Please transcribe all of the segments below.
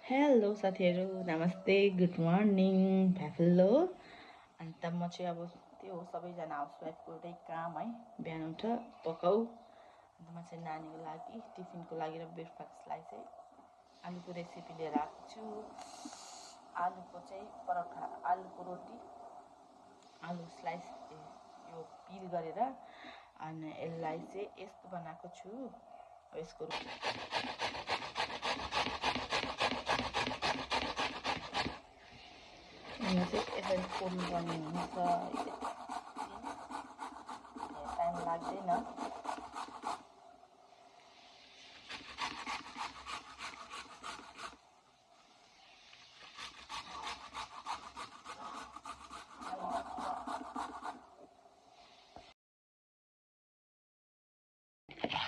Hello साथीहरू, नमस्ते, good morning, hello. अन्त म चाहिँ अब त्यो सबैजना हाउसवाइफको एउटै काम है, बिहान उठ पकाऊ। अन्त म चाहिँ नानीको लागि टिफिनको लागि र ब्रेकफास्टलाई चाहिँ आलुको रेसिपी लिएर आएको छु। आलुको चाहिँ पराठा, आलुको रोटी, आलु स्लाइस यो पिल गरेर अनि यसलाई चाहिँ यस्तो बनाएको छु। यसको यहाँ चाहिँ यसरी पोल्नुपर्ने हुन्छ। टाइम लाग्दैन।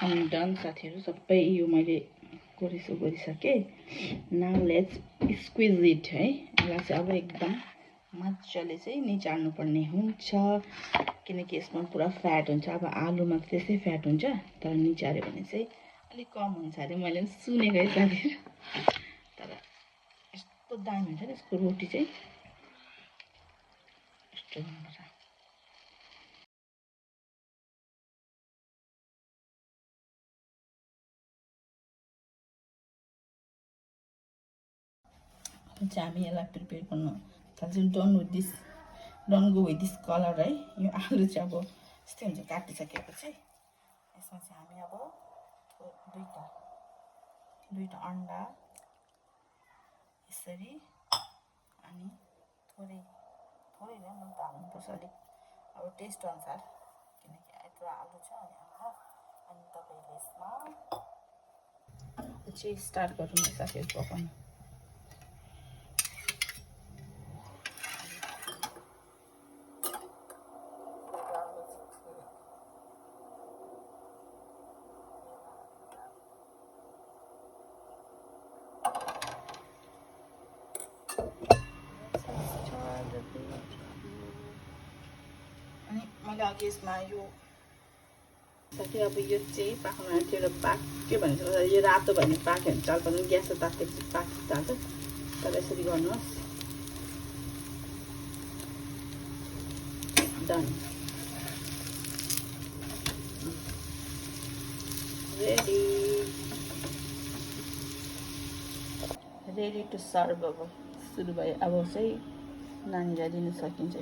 अनि डन साथीहरू, सबै यो मैले गरिसकेँ। नाउ लेट्स स्क्विज इट है। यसलाई चाहिँ अब एकदम मजाले चाहिँ निचार्नु पर्ने हुन्छ, किनकि यसमा पुरा फ्याट हुन्छ। अब आलुमा त त्यसै फ्याट हुन्छ, तर निचार्यो भने चाहिँ अलिक कम हुन्छ अरे, मैले पनि सुनेको है साथीहरू। तर यस्तो दामी हुन्छ नि यसको रोटी चाहिँ, यस्तो हुनुपर्छ। हामी यसलाई प्रिपेयर गर्नु थाल्छौँ। Don't go with this colour है। यो आलु चाहिँ अब यस्तै हुन्छ। काटिसकेपछि यसमा चाहिँ हामी अब दुईटा अन्डा यसरी, अनि थोरै नै नुन त हाल्नुपर्छ अलिक, अब टेस्ट अनुसार, किनकि यत्रो आलु छ अनि अन्डा। अनि तपाईँले यसमा चाहिँ स्टार्ट गरौँ न साथीहरू पकाउनु। अनि मैले अघि यसमा यो साथी, अब यो चाहिँ पाक्नु आँट्यो र पाक्यो भने चाहिँ यो रातो भने पाक्यो भने चाल पाक्नु, ग्यास तातेपछि पाकिहाल्छ। तर यसरी गर्नुहोस्। Done, ready to serve. अब सुरु भयो। अब चाहिँ नानीलाई दिनु सकिन्छ।